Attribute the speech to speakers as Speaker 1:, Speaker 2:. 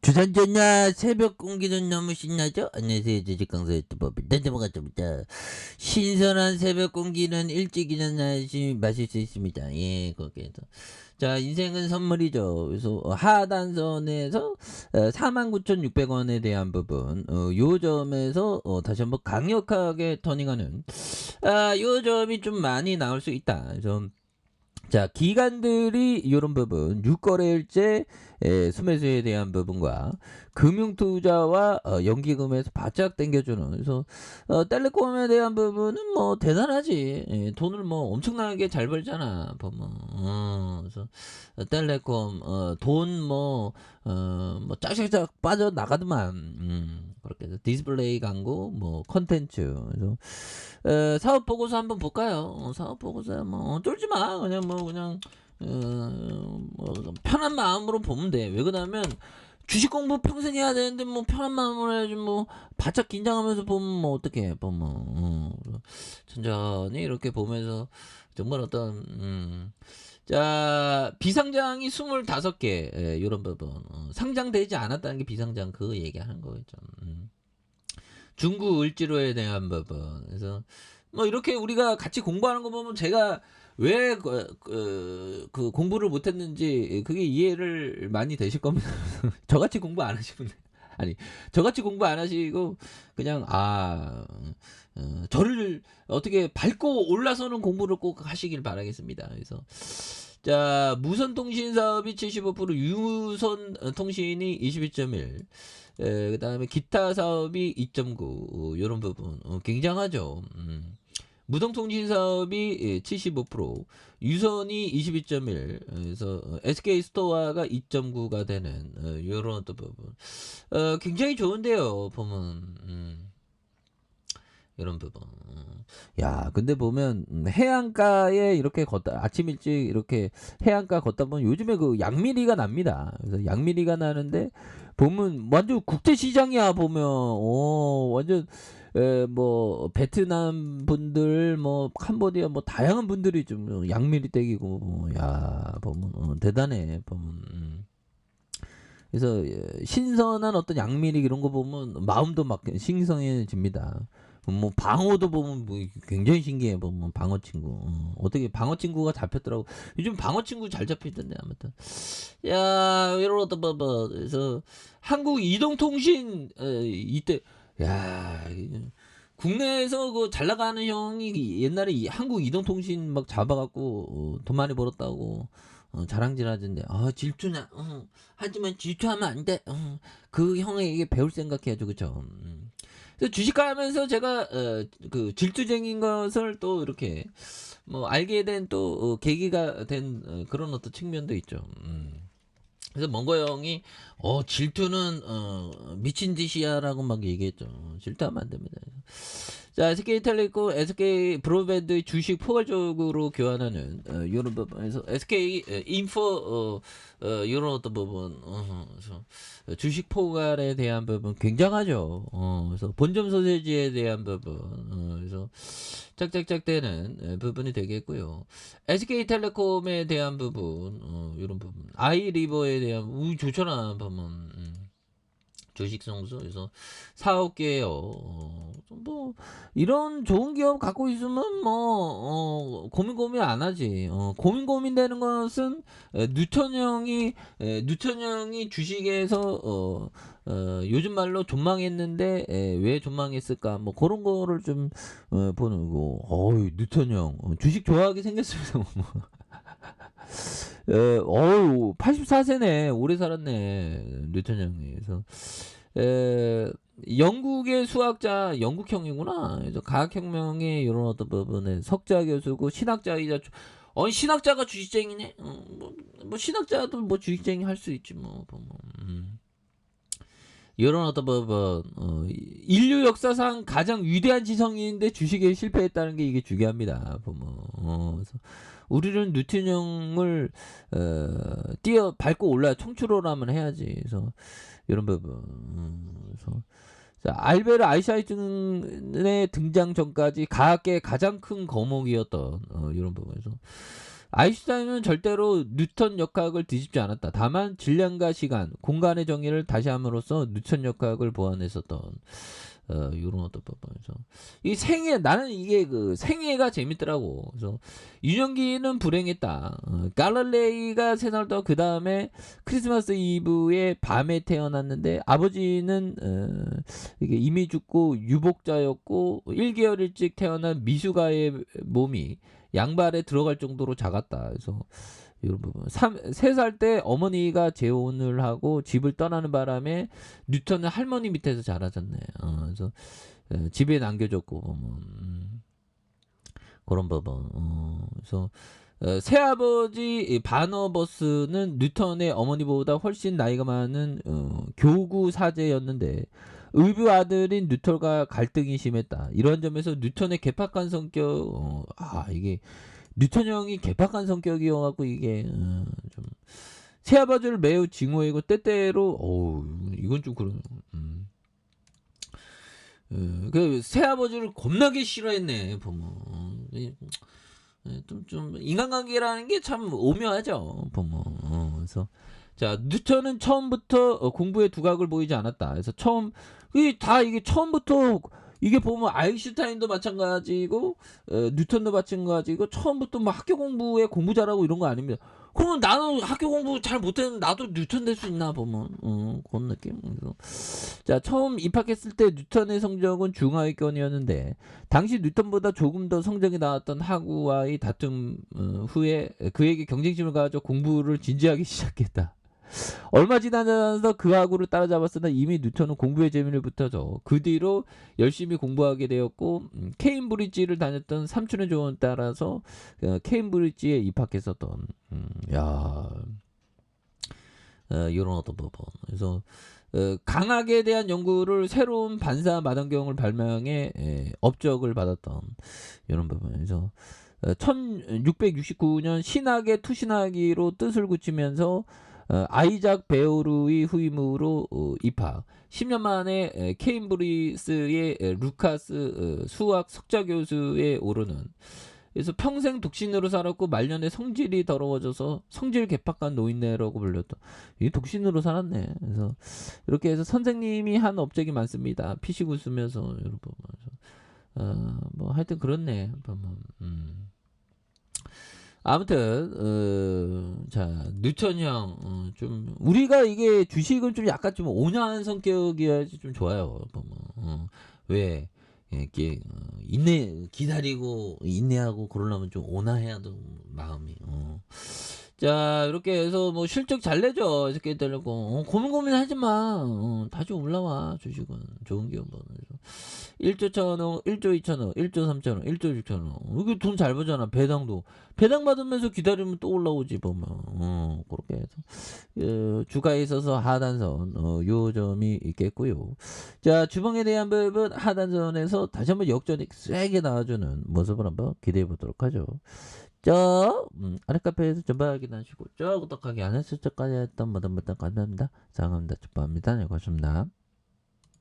Speaker 1: 주산전야 새벽 공기는 너무 신나죠? 안녕하세요. 주식강사 유튜버입니다. 넘어가자마자 신선한 새벽 공기는 일찍 일어나시 마실 수 있습니다. 예, 거기에서 자, 인생은 선물이죠. 그래서 하단선에서 49,600원에 대한 부분 요 점에서 다시 한번 강력하게 터닝하는 요 점이 좀 많이 나올 수 있다. 그래서 자, 기관들이 이런 부분, 유거래일제 수매수에 대한 부분과 금융투자와 연기금에서 바짝 당겨주는, 그래서 텔레콤에 대한 부분은 뭐 대단하지. 예, 돈을 뭐 엄청나게 잘 벌잖아 보면. 그래서 텔레콤 돈 뭐 짝짝짝 빠져 나가더만. 그렇게 해서 디스플레이 광고, 뭐 컨텐츠. 그래서 사업 보고서 한번 볼까요? 사업 보고서 뭐 쫄지 마. 그냥 뭐 그냥 뭐 편한 마음으로 보면 돼. 왜 그러냐면 주식 공부 평생 해야 되는데 뭐 편한 마음으로 해야지. 뭐 바짝 긴장하면서 보면 뭐 어떻게 보면 천천히 이렇게 보면서 정말 어떤 자, 비상장이 25개 이런 부분 상장되지 않았다는 게 비상장 그거 얘기하는 거겠죠. 중구 을지로에 대한 부분. 그래서 뭐 이렇게 우리가 같이 공부하는 거 보면 제가 왜 그 공부를 못했는지 그게 이해를 많이 되실 겁니다. 저같이 공부 안 하시면 아니 저같이 공부 안 하시고 그냥 저를 어떻게 밟고 올라서는 공부를 꼭 하시길 바라겠습니다. 그래서 자, 무선통신 사업이 75%, 유선통신이 22.1, 그 다음에 기타 사업이 2.9, 요런 부분 굉장하죠. 무선통신 사업이 75%, 유선이 22.1, 그래서 SK 스토어가 2.9가 되는 요런 또 부분 굉장히 좋은데요 보면. 이런 부분. 야, 근데 보면 해안가에 이렇게 걷다 아침 일찍 이렇게 해안가 걷다 보면 요즘에 그 양미리가 납니다. 그래서 양미리가 나는데 보면 완전 국제 시장이야 보면. 완전 뭐 베트남 분들 뭐 캄보디아 뭐 다양한 분들이 좀 양미리 떼기고 야 보면 대단해 보면. 그래서 신선한 어떤 양미리 이런 거 보면 마음도 막 신성해집니다. 뭐 방어도 보면 뭐 굉장히 신기해 보면 방어 친구. 어떻게 방어 친구가 잡혔더라고. 요즘 방어 친구 잘 잡히던데 아무튼. 야, 이러다 봐봐. 그래서 한국 이동통신 이때 야, 국내에서 그 잘 나가는 형이 옛날에 한국 이동통신 막 잡아갖고 돈 많이 벌었다고 자랑질하던데. 질투나. 하지만 질투하면 안 돼. 그 형에게 배울 생각해야죠, 그쵸? 그래서 주식하면서 제가 그 질투쟁인 것을 또 이렇게 뭐 알게 된 또 계기가 된 그런 어떤 측면도 있죠. 그래서 멍거 형이 질투는 미친 짓이야라고 막 얘기했죠. 질투하면 안 됩니다. 자, SK텔레콤, SK 브로드밴드 주식 포괄적으로 교환하는 이런 부분에서 SK 인포 이런 어떤 부분 그래서 주식 포괄에 대한 부분 굉장하죠. 그래서 본점 소세지에 대한 부분 그래서 짝짝짝 되는 부분이 되겠고요. SK텔레콤에 대한 부분 이런 부분 아이리버에 대한 좋잖아 보면 주식 성수 그래서 사올게요. 뭐 이런 좋은 기업 갖고 있으면 뭐 고민 안 하지. 고민 되는 것은 뉴턴형이 주식에서 요즘 말로 존망했는데 왜 존망했을까 뭐 그런 거를 좀 보는 거. 뉴턴형 주식 좋아하게 생겼습니다. 어유 84세네. 오래 살았네. 뉴턴 형이. 그래서 영국의 수학자, 영국형이구나. 그래서 과학혁명의 이런 어떤 부분에 석자 교수고 신학자이자 신학자가 주식쟁이네. 뭐 신학자도 뭐 주식쟁이 할 수 있지 뭐 보면. 이런 어떤 인류 역사상 가장 위대한 지성인데 주식에 실패했다는 게 이게 중요합니다. 보면. 그래서 우리는 뉴턴형을 밟고 올라 청출어라면 해야지. 그래서 이런 부분. 그래서 자, 알베르 아인슈타인의 등장 전까지 과학계의 가장 큰 거목이었던 이런 부분에서 아인슈타인은 절대로 뉴턴 역학을 뒤집지 않았다. 다만 질량과 시간, 공간의 정의를 다시 함으로써 뉴턴 역학을 보완했었던 요런 어떤 부분에서 이 생애 나는 이게 그 생애가 재밌더라고. 그래서 유년기는 불행했다. 갈릴레이가 세상을 떠 그다음에 크리스마스 이브의 밤에 태어났는데 아버지는 이게 이미 죽고 유복자였고 1개월 일찍 태어난 미숙아의 몸이 양발에 들어갈 정도로 작았다. 그래서 이런 부분. 3살 때 어머니가 재혼을 하고 집을 떠나는 바람에 뉴턴은 할머니 밑에서 자라졌네. 그래서 집에 남겨졌고 뭐, 그런 부분. 그래서 새아버지 바너버스는 뉴턴의 어머니보다 훨씬 나이가 많은 교구 사제였는데 의붓 아들인 뉴턴과 갈등이 심했다. 이런 점에서 뉴턴의 개팍한 성격, 이게 뉴턴 형이 개팍한 성격이어갖고 이게 좀 새아버지를 매우 징후해고 때때로 이건 좀 그런. 그 새아버지를 겁나게 싫어했네 보면. 좀 인간관계라는 게 참 오묘하죠 보면. 그래서 자 뉴턴은 처음부터 공부에 두각을 보이지 않았다. 그래서 이게 처음부터 이게 보면 아인슈타인도 마찬가지고 뉴턴도 마찬가지고 처음부터 막 학교 공부에 공부 잘하고 이런 거 아닙니다. 그러면 나는 학교 공부 잘 못했는데 나도 뉴턴 될 수 있나 보면 그런 느낌. 자 처음 입학했을 때 뉴턴의 성적은 중하위권이었는데 당시 뉴턴보다 조금 더 성적이 나왔던 하구와의 다툼 후에 그에게 경쟁심을 가져 공부를 진지하게 시작했다. 얼마 지나지 않아서 그 하구를 따라잡았으나 이미 뉴턴은 공부에 재미를 붙여서 그 뒤로 열심히 공부하게 되었고 케임브리지를 다녔던 삼촌의 조언에 따라서 케임브리지에 입학했었던 이런 어떤 부분. 그래서 강학에 대한 연구를 새로운 반사 마단경을 발명해 업적을 받았던 이런 부분에서 1669년 신학의 투신하기로 뜻을 굳히면서 아이작 베오르의 후임으로 입학. 10년 만에 케임브리스의 루카스 수학 석좌 교수에 오르는. 그래서 평생 독신으로 살았고 말년에 성질이 더러워져서 성질 개팍한 노인네라고 불렸다. 이 독신으로 살았네. 그래서 이렇게 해서 선생님이 한 업적이 많습니다. 피시고 쓰면서 여러분 뭐 하여튼 그렇네. 아무튼 자 뉴턴 형 좀 우리가 이게 주식은 좀 약간 좀 온화한 성격이어야지 좀 좋아요. 보면 왜 이렇게 기다리고 인내하고 그러려면 좀 온화해야 돼 마음이. 자 이렇게 해서 뭐 실적 잘 내죠. 이렇게 되려고 고민하지 마. 다시 올라와 주식은 좋은 기업은. 1조 1천억, 1조 2천억, 1조 3천억, 1조 6천억. 이거 돈 잘 버잖아. 배당 받으면서 기다리면 또 올라오지 보면. 그렇게 해서 주가에 있어서 하단선 요 점이 있겠고요. 자 주봉에 대한 부분 하단선에서 다시 한번 역전이 세게 나와주는 모습을 한번 기대해 보도록 하죠. 아래 카페에서 전방 확인하시고 구독하기 안 했을 때까지 했던 모든 분들 감사합니다. 사랑합니다. 축복합니다. 네, 고맙습니다.